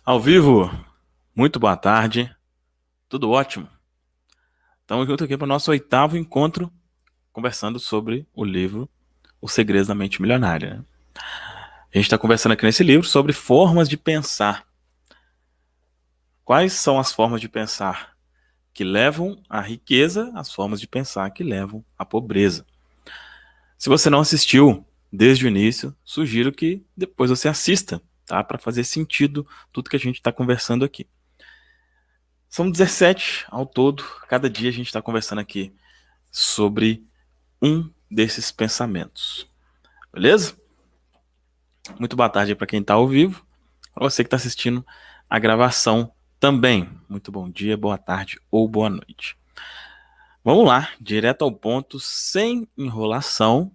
Ao vivo, muito boa tarde, tudo ótimo. Estamos juntos aqui para o nosso oitavo encontro, conversando sobre o livro Os Segredos da Mente Milionária, né? A gente está conversando aqui nesse livro sobre formas de pensar. Quais são as formas de pensar que levam à riqueza, as formas de pensar que levam à pobreza. Se você não assistiu desde o início, sugiro que depois você assista, tá? Para fazer sentido tudo que a gente está conversando aqui. São 17 ao todo. Cada dia a gente está conversando aqui sobre um desses pensamentos. Beleza? Muito boa tarde para quem está ao vivo. Para você que está assistindo a gravação também. Muito bom dia, boa tarde ou boa noite. Vamos lá, direto ao ponto, sem enrolação.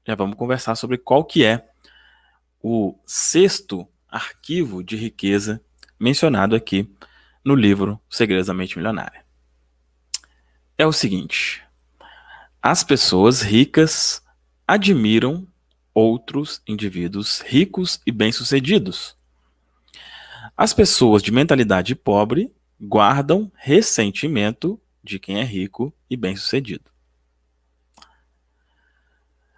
Já vamos conversar sobre qual que é o sexto arquivo de riqueza mencionado aqui no livro Segredos da Mente Milionária. É o seguinte: as pessoas ricas admiram outros indivíduos ricos e bem-sucedidos. As pessoas de mentalidade pobre guardam ressentimento de quem é rico e bem-sucedido.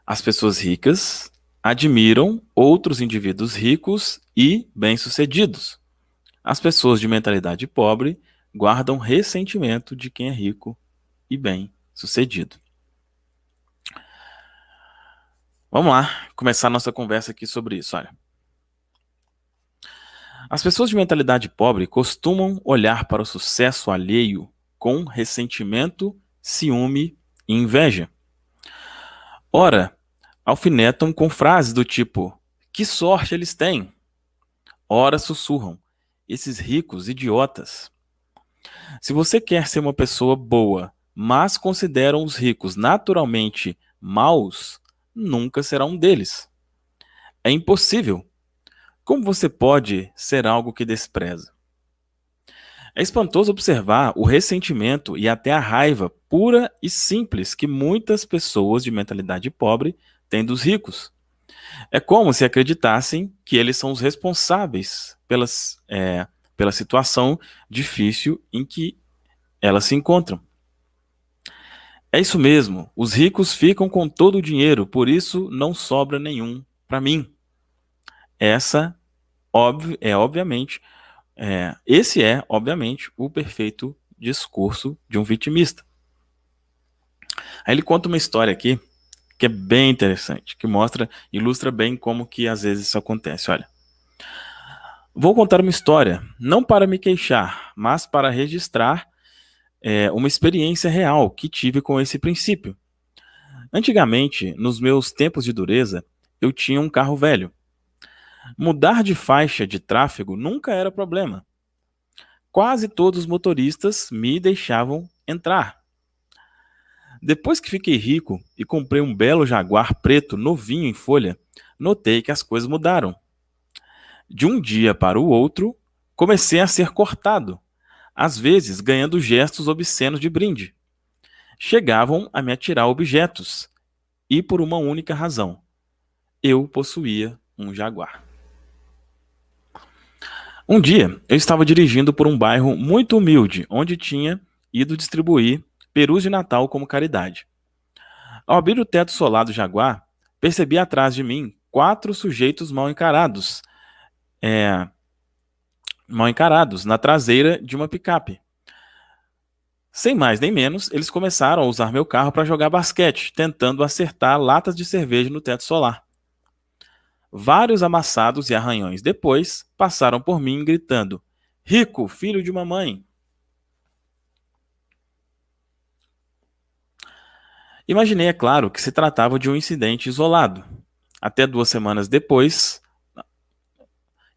As pessoas ricas admiram outros indivíduos ricos e bem-sucedidos. As pessoas de mentalidade pobre guardam ressentimento de quem é rico e bem-sucedido. Vamos lá, começar a nossa conversa aqui sobre isso. Olha, as pessoas de mentalidade pobre costumam olhar para o sucesso alheio com ressentimento, ciúme e inveja. Ora, alfinetam com frases do tipo: que sorte eles têm! Ora, sussurram: esses ricos idiotas. Se você quer ser uma pessoa boa, mas consideram os ricos naturalmente maus, nunca será um deles. É impossível. Como você pode ser algo que despreza? É espantoso observar o ressentimento e até a raiva pura e simples que muitas pessoas de mentalidade pobre têm dos ricos. É como se acreditassem que eles são os responsáveis pela situação difícil em que elas se encontram. É isso mesmo, os ricos ficam com todo o dinheiro, por isso não sobra nenhum para mim. Essa obviamente esse é, obviamente, o perfeito discurso de um vitimista. Aí ele conta uma história aqui que é bem interessante, que ilustra bem como que às vezes isso acontece. Olha, vou contar uma história, não para me queixar, mas para registrar uma experiência real que tive com esse princípio. Antigamente, nos meus tempos de dureza, eu tinha um carro velho. Mudar de faixa de tráfego nunca era problema. Quase todos os motoristas me deixavam entrar. Depois que fiquei rico e comprei um belo Jaguar preto novinho em folha, notei que as coisas mudaram. De um dia para o outro, comecei a ser cortado, às vezes ganhando gestos obscenos de brinde. Chegavam a me atirar objetos, e por uma única razão: eu possuía um Jaguar. Um dia, eu estava dirigindo por um bairro muito humilde, onde tinha ido distribuir perus de Natal como caridade. Ao abrir o teto solar do Jaguar, percebi atrás de mim 4 sujeitos é, mal encarados na traseira de uma picape. Sem mais nem menos, eles começaram a usar meu carro para jogar basquete, tentando acertar latas de cerveja no teto solar. Vários amassados e arranhões depois, passaram por mim gritando: Rico, filho de mamãe! Imaginei, é claro, que se tratava de um incidente isolado. Até 2 semanas depois,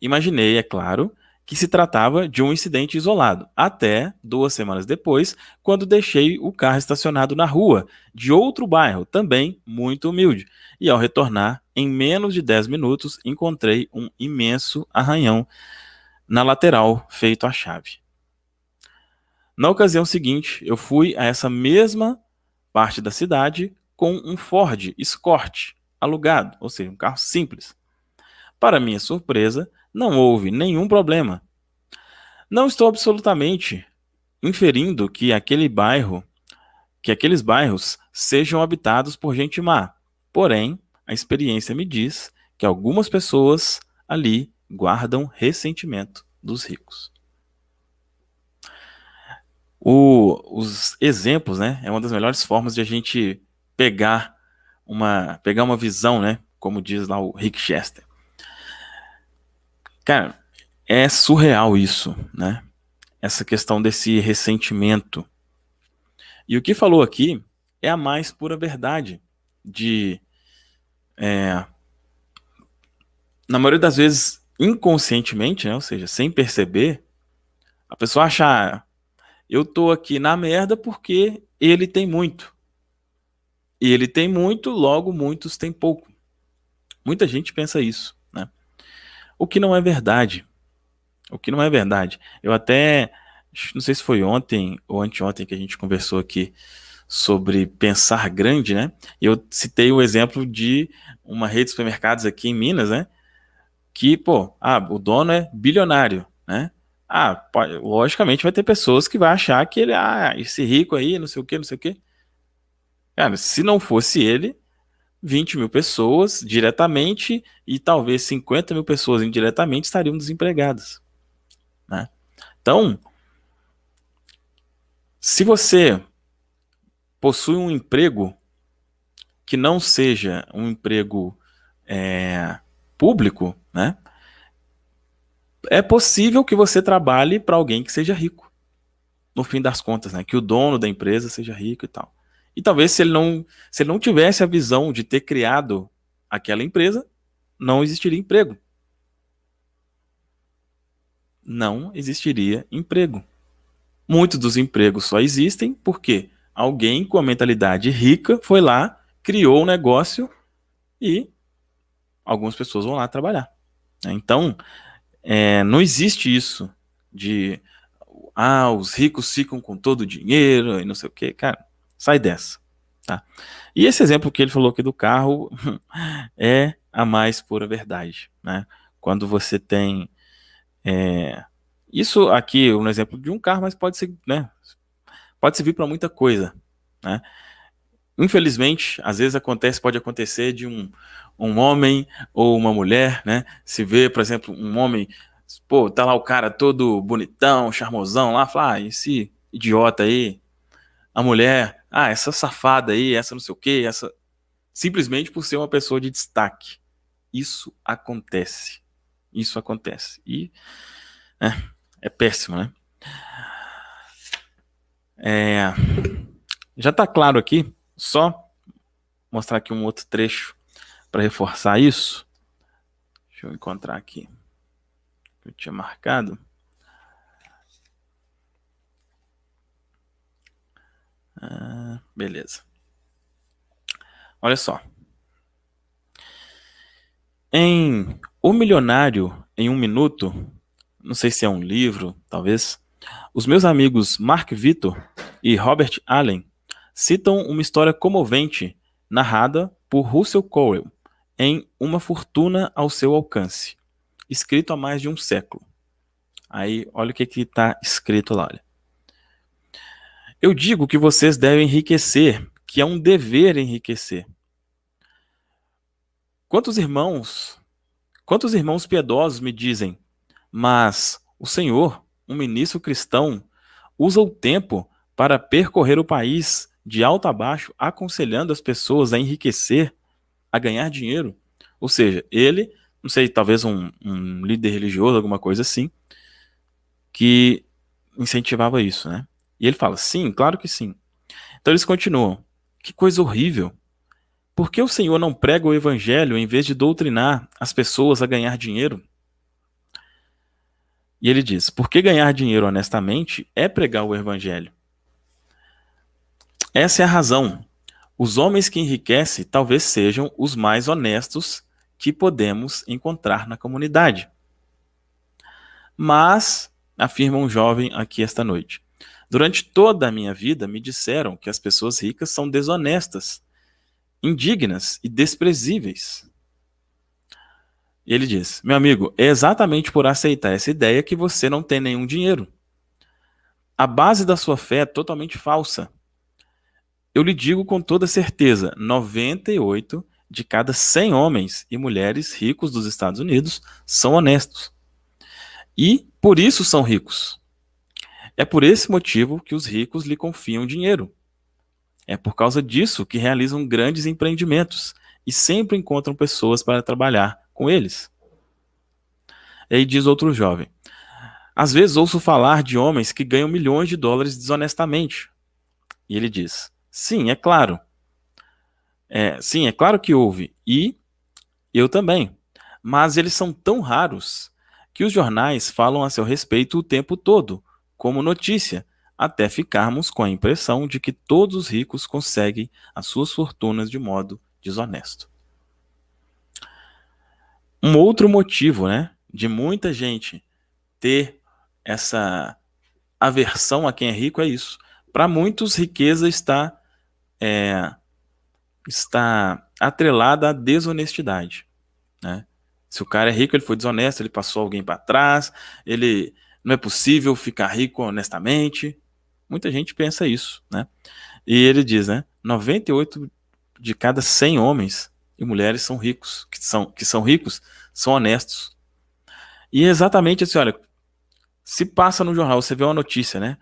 Imaginei, é claro, que se tratava de um incidente isolado. Até 2 semanas depois, quando deixei o carro estacionado na rua de outro bairro, também muito humilde. E ao retornar, em menos de 10 minutos, encontrei um imenso arranhão na lateral feito à chave. Na ocasião seguinte, eu fui a essa mesma parte da cidade com um Ford Escort alugado, ou seja, um carro simples. Para minha surpresa, não houve nenhum problema. Não estou absolutamente inferindo que aqueles bairros sejam habitados por gente má. Porém, a experiência me diz que algumas pessoas ali guardam ressentimento dos ricos. Os exemplos, né, é uma das melhores formas de a gente pegar uma visão, né, como diz lá o Rick Chester. Cara, é surreal isso, né? Essa questão desse ressentimento. E o que falou aqui é a mais pura verdade de, na maioria das vezes, inconscientemente, né, ou seja, sem perceber, a pessoa acha, eu tô aqui na merda porque ele tem muito. E ele tem muito, logo muitos têm pouco. Muita gente pensa isso, né? O que não é verdade. O que não é verdade. Eu até, não sei se foi ontem ou anteontem que a gente conversou aqui sobre pensar grande, né? E eu citei o exemplo de uma rede de supermercados aqui em Minas, né? Que, pô, o dono é bilionário, né? Logicamente vai ter pessoas que vão achar que ele, esse rico aí, não sei o quê, não sei o quê. Cara, se não fosse ele, 20 mil pessoas diretamente e talvez 50 mil pessoas indiretamente estariam desempregadas, né? Então, se você possui um emprego que não seja um emprego público, né? É possível que você trabalhe para alguém que seja rico, no fim das contas, né? Que o dono da empresa seja rico e tal. E talvez se ele não tivesse a visão de ter criado aquela empresa, não existiria emprego. Não existiria emprego. Muitos dos empregos só existem porque alguém com a mentalidade rica foi lá, criou um negócio e algumas pessoas vão lá trabalhar. Então, não existe isso de os ricos ficam com todo o dinheiro e não sei o que. Cara, sai dessa. Tá? E esse exemplo que ele falou aqui do carro é a mais pura verdade. Né? Quando você tem. Isso aqui, um exemplo de um carro, mas pode ser, né? Pode servir para muita coisa. Né? Infelizmente, às vezes pode acontecer de um homem ou uma mulher, né? Se vê, por exemplo, um homem, pô, tá lá o cara todo bonitão, charmosão lá, fala, esse idiota aí, a mulher, essa safada aí, essa não sei o quê, essa. Simplesmente por ser uma pessoa de destaque. Isso acontece. Isso acontece. E é péssimo, né? Já tá claro aqui, só mostrar aqui um outro trecho para reforçar isso. Deixa eu encontrar aqui. Eu tinha marcado. Beleza. Olha só. Em O Milionário em um Minuto, não sei se é um livro, talvez, os meus amigos Mark Victor e Robert Allen citam uma história comovente narrada por Russell Crowe em Uma Fortuna ao Seu Alcance, escrito há mais de um século. Aí, olha o que está escrito lá. Olha. Eu digo que vocês devem enriquecer, que é um dever enriquecer. Quantos irmãos piedosos me dizem, mas o Senhor, um ministro cristão, usa o tempo para percorrer o país de alto a baixo, aconselhando as pessoas a enriquecer, a ganhar dinheiro. Ou seja, ele, não sei, talvez um líder religioso, alguma coisa assim, que incentivava isso, né? E ele fala, sim, claro que sim. Então eles continuam, que coisa horrível. Por que o Senhor não prega o evangelho em vez de doutrinar as pessoas a ganhar dinheiro? E ele diz, porque ganhar dinheiro honestamente é pregar o evangelho. Essa é a razão. Os homens que enriquecem talvez sejam os mais honestos que podemos encontrar na comunidade. Mas, afirma um jovem aqui esta noite, durante toda a minha vida me disseram que as pessoas ricas são desonestas, indignas e desprezíveis. E ele diz: meu amigo, é exatamente por aceitar essa ideia que você não tem nenhum dinheiro. A base da sua fé é totalmente falsa. Eu lhe digo com toda certeza, 98 de cada 100 homens e mulheres ricos dos Estados Unidos são honestos. E por isso são ricos. É por esse motivo que os ricos lhe confiam dinheiro. É por causa disso que realizam grandes empreendimentos e sempre encontram pessoas para trabalhar com eles. E aí diz outro jovem: às vezes ouço falar de homens que ganham milhões de dólares desonestamente. E ele diz: sim, é claro. Sim, é claro que houve. E eu também. Mas eles são tão raros que os jornais falam a seu respeito o tempo todo, como notícia, até ficarmos com a impressão de que todos os ricos conseguem as suas fortunas de modo desonesto. Um outro motivo, né, de muita gente ter essa aversão a quem é rico é isso. Para muitos, riqueza está atrelada à desonestidade, né? Se o cara é rico, ele foi desonesto, ele passou alguém para trás, ele não é possível ficar rico honestamente. Muita gente pensa isso, né? E ele diz, né? 98 de cada 100 homens e mulheres são ricos, que são ricos, são honestos. E é exatamente assim, olha, se passa no jornal, você vê uma notícia, né?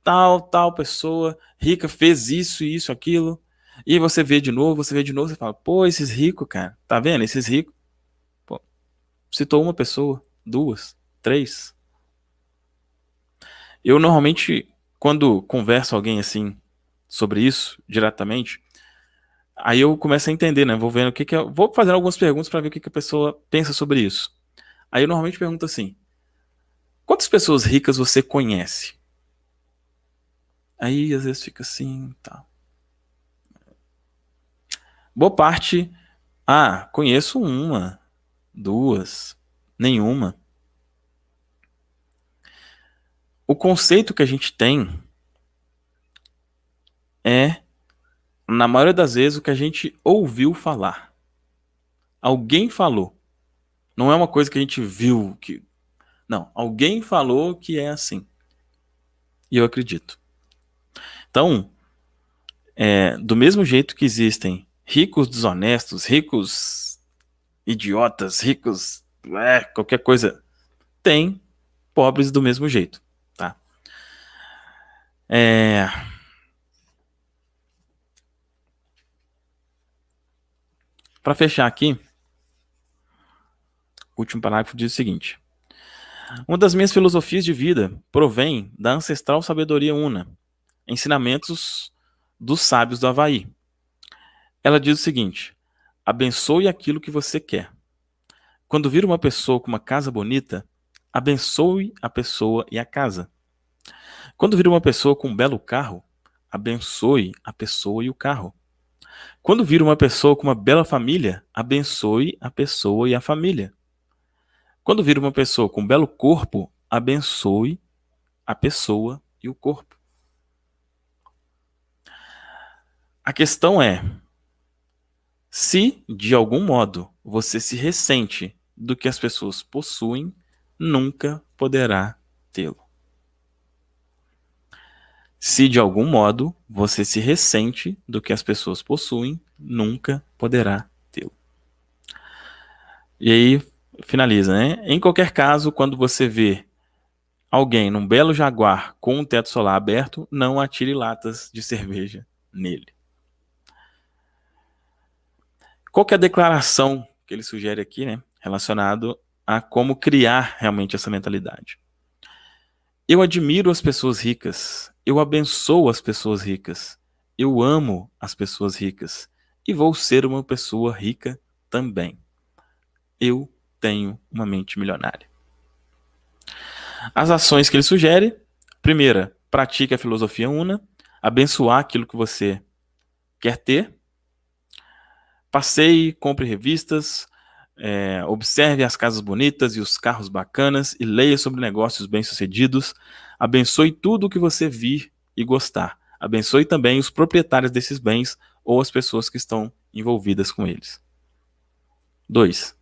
Tal pessoa rica fez isso, isso, aquilo. E aí você vê de novo, você fala, pô, esses ricos, cara, tá vendo? Esses ricos, pô, citou uma pessoa, duas, três. Eu normalmente, quando converso com alguém assim sobre isso diretamente, aí eu começo a entender, né? Vou vendo o que que vou fazendo algumas perguntas para ver o que que a pessoa pensa sobre isso. Aí eu normalmente pergunto assim: quantas pessoas ricas você conhece? Aí às vezes fica assim, tá. Boa parte, conheço uma, duas, nenhuma. O conceito que a gente tem é, na maioria das vezes, o que a gente ouviu falar. Alguém falou. Não é uma coisa que a gente viu que. Não, alguém falou que é assim. E eu acredito. Então, do mesmo jeito que existem ricos desonestos, ricos idiotas, ricos qualquer coisa, tem pobres do mesmo jeito, tá? Para fechar aqui, o último parágrafo diz o seguinte: uma das minhas filosofias de vida provém da ancestral sabedoria una, ensinamentos dos sábios do Havaí. Ela diz o seguinte: abençoe aquilo que você quer. Quando vir uma pessoa com uma casa bonita, abençoe a pessoa e a casa. Quando vir uma pessoa com um belo carro, abençoe a pessoa e o carro. Quando vir uma pessoa com uma bela família, abençoe a pessoa e a família. Quando vir uma pessoa com um belo corpo, abençoe a pessoa e o corpo. A questão é, se de algum modo você se ressente do que as pessoas possuem, nunca poderá tê-lo. Se de algum modo você se ressente do que as pessoas possuem, nunca poderá tê-lo. E aí finaliza, né? Em qualquer caso, quando você vê alguém num belo Jaguar com um teto solar aberto, não atire latas de cerveja nele. Qual que é a declaração que ele sugere aqui, né? Relacionado a como criar realmente essa mentalidade. Eu admiro as pessoas ricas, eu abençoo as pessoas ricas, eu amo as pessoas ricas e vou ser uma pessoa rica também. Eu tenho uma mente milionária. As ações que ele sugere: primeira, pratique a filosofia una, abençoar aquilo que você quer ter. Passeie, compre revistas, observe as casas bonitas e os carros bacanas e leia sobre negócios bem-sucedidos. Abençoe tudo o que você vir e gostar. Abençoe também os proprietários desses bens ou as pessoas que estão envolvidas com eles. 2.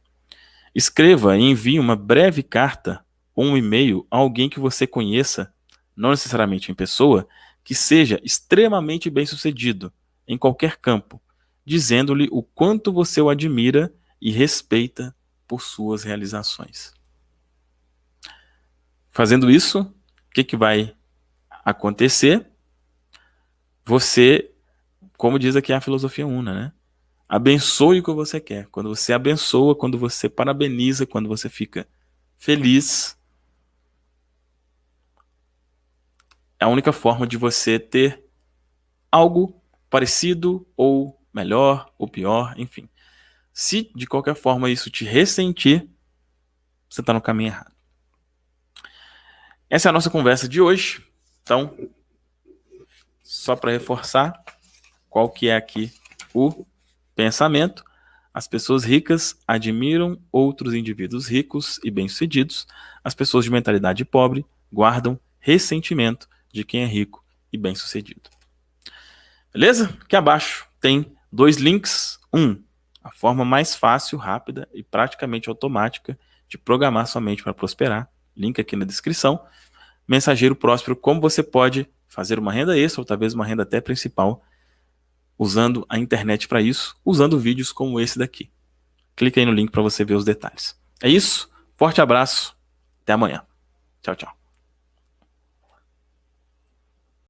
Escreva e envie uma breve carta ou um e-mail a alguém que você conheça, não necessariamente em pessoa, que seja extremamente bem-sucedido em qualquer campo, dizendo-lhe o quanto você o admira e respeita por suas realizações. Fazendo isso, o que vai acontecer? Você, como diz aqui a filosofia Una, né? Abençoe o que você quer. Quando você abençoa, quando você parabeniza, quando você fica feliz, é a única forma de você ter algo parecido ou melhor ou pior, enfim. Se de qualquer forma isso te ressentir, você está no caminho errado. Essa é a nossa conversa de hoje. Então, só para reforçar qual que é aqui o pensamento, as pessoas ricas admiram outros indivíduos ricos e bem-sucedidos. As pessoas de mentalidade pobre guardam ressentimento de quem é rico e bem-sucedido. Beleza? Aqui abaixo tem 2 links. A forma mais fácil, rápida e praticamente automática de programar sua mente para prosperar. Link aqui na descrição. Mensageiro Próspero, como você pode fazer uma renda extra ou talvez uma renda até principal usando a internet para isso, usando vídeos como esse daqui. Clica aí no link para você ver os detalhes. É isso. Forte abraço. Até amanhã. Tchau, tchau.